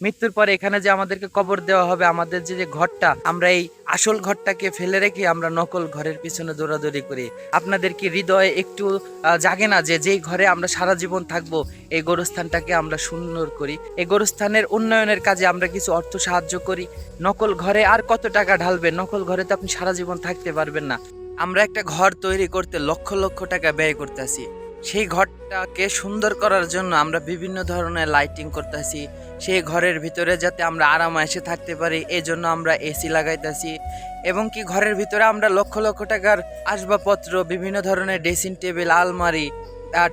মৃত্যুর পরে এখানে যে আমাদেরকে কবর দেওয়া হবে, আমাদের যে ঘরটা, আমরা এই আসল ঘরটাকে ফেলে রেখে আমরা নকল ঘরের পিছনে দৌড়াদৌড়ি করি। আপনাদের কি হৃদয়ে একটু জাগে না যে যেই ঘরে আমরা সারা জীবন থাকবো, এই গোরস্থানটাকে আমরা সুন্দর করি, এই গোরস্থানের উন্নয়নের কাজে আমরা কিছু অর্থ সাহায্য করি। নকল ঘরে আর কত টাকা ঢালবেন? নকল ঘরে তো আপনি সারা জীবন থাকতে পারবেন না। আমরা একটা ঘর তৈরি করতে লক্ষ লক্ষ টাকা ব্যয় করতেছি। সেই ঘরটাকে সুন্দর করার জন্য আমরা বিভিন্ন ধরনের লাইটিং করতেছি। সেই ঘরের ভিতরে যাতে আমরা আরামায়েশে থাকতে পারি, এই জন্য আমরা এসি লাগাইতেছি। এবং কি ঘরের ভিতরে আমরা লক্ষ লক্ষ টাকার আসবাবপত্র, বিভিন্ন ধরনের ড্রেসিং টেবিল, আলমারি,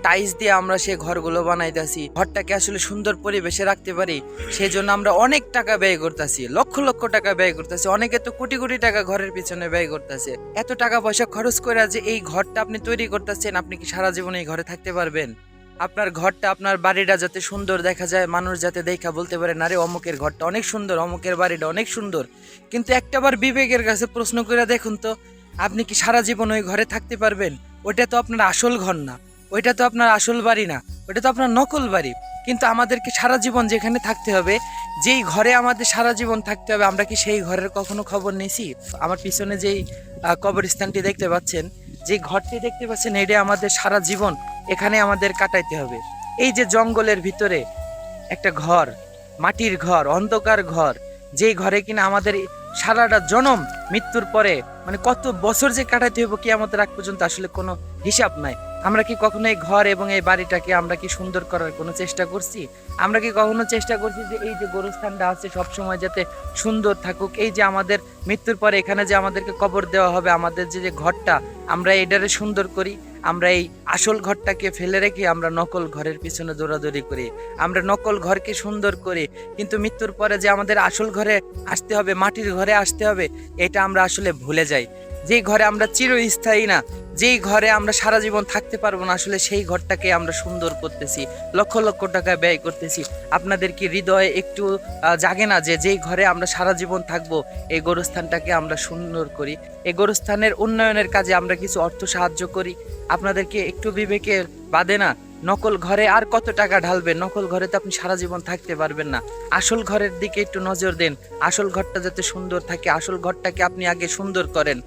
টাইলস দিয়ে আমরা সেই ঘরগুলো বানাইতেছি। ঘরটাকে আসলে সুন্দর পরিবেশে রাখতে পারি, সেই জন্য আমরা অনেক টাকা ব্যয় করতেছি, লক্ষ লক্ষ টাকা ব্যয় করতেছি। অনেকে তো কোটি কোটি টাকা ঘরের পিছনে ব্যয় করতেছে। এত টাকা পয়সা খরচ করে যে এই ঘরটা আপনি তৈরি করতেছেন, আপনি কি সারা জীবন এই ঘরে থাকতে পারবেন? আপনার ঘরটা, আপনার বাড়িটা যাতে সুন্দর দেখা যায়, মানুষ যাতে দেখা বলতে পারে না রে অমুকের ঘরটা অনেক সুন্দর, অমুকের বাড়িটা অনেক সুন্দর। কিন্তু একটাবার বিবেকের কাছে প্রশ্ন করে দেখুন তো, আপনি কি সারা জীবন ওই ঘরে থাকতে পারবেন? ওইটা তো আপনার আসল ঘর না, ওইটা তো আপনার আসল বাড়ি না, ওইটা তো আপনার নকল বাড়ি। কিন্তু আমাদেরকে সারা জীবন যেখানে থাকতে হবে, যেই ঘরে আমাদের সারা জীবন থাকতে হবে, আমরা কি সেই ঘরের কখনো খবর নিয়েছি? আমার পিছনে যেই কবরস্থানটি দেখতে পাচ্ছেন, যে ঘরটি দেখতে পাচ্ছেন, এটা আমাদের সারা জীবন এখানে আমাদের কাটাইতে হবে। এই যে জঙ্গলের ভিতরে একটা ঘর, মাটির ঘর, অন্ধকার ঘর, যেই ঘরে কিনা আমাদের সারাটা জনম, মৃত্যুর পরে মানে কত বছর যে কাটাইতে হবে কিয়ামতের আগ পর্যন্ত, আসলে কোনো হিসাব নাই। আমরা কি কখনো এই ঘর এবং এই বাড়িটাকে আমরা কি সুন্দর করার কোনো চেষ্টা করছি? আমরা কি কখনো চেষ্টা করছি যে এই যে গোরস্থানটা আছে সবসময় যাতে সুন্দর থাকুক? এই যে আমাদের মৃত্যুর পরে এখানে যে আমাদেরকে কবর দেওয়া হবে, আমাদের যে ঘরটা, আমরা এটারে সুন্দর করি। আমরা এই আসল ঘরটাকে ফেলে রেখে আমরা নকল ঘরের পিছনে দৌড়াদৌড়ি করি। আমরা নকল ঘরকে সুন্দর করি, কিন্তু মৃত্যুর পরে যে আমাদের আসল ঘরে আসতে হবে, মাটির ঘরে আসতে হবে, এটা আমরা আসলে ভুলে যাই। যেই ঘরে আমরা চিরস্থায়ী না, যেই ঘরে আমরা সারা জীবন থাকতে পারবো না, আসলে সেই ঘরটাকে আমরা সুন্দর করতেছি, লক্ষ লক্ষ টাকা ব্যয় করতেছি। আপনাদের কি হৃদয়ে একটু জাগে না যে যেই ঘরে আমরা সারা জীবন থাকবো, এই গোরস্থানটাকে আমরা সুন্দর করি, এই গোরস্থানের উন্নয়নের কাজে আমরা কিছু অর্থ সাহায্য করি? আপনাদেরকে একটু বিবেকে বাদে না? নকল ঘরে আর কত টাকা ঢালবেন? নকল ঘরে তো আপনি সারা জীবন থাকতে পারবেন না। আসল ঘরের দিকে একটু নজর দেন। আসল ঘরটা যাতে সুন্দর থাকে, আসল ঘরটাকে আপনি আগে সুন্দর করেন।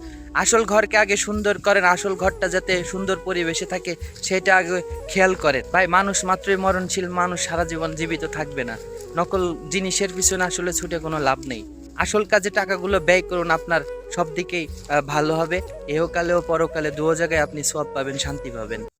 আসল ঘরকে আগে সুন্দর করেন, আসল ঘরটা যাতে সুন্দর পরিবেশে থাকে সেটা আগে খেয়াল করেন। ভাই, মানুষ মাত্রই মরণশীল, মানুষ সারা জীবন জীবিত থাকবে না। নকল জিনিসের পিছনে আসলে ছুটে কোনো লাভ নেই। আসল কাজে টাকাগুলো ব্যয় করুন, আপনার সব দিকেই ভালো হবে। এহকালে ও পরকালে দুও জায়গায় আপনি সওয়াব পাবেন, শান্তি পাবেন।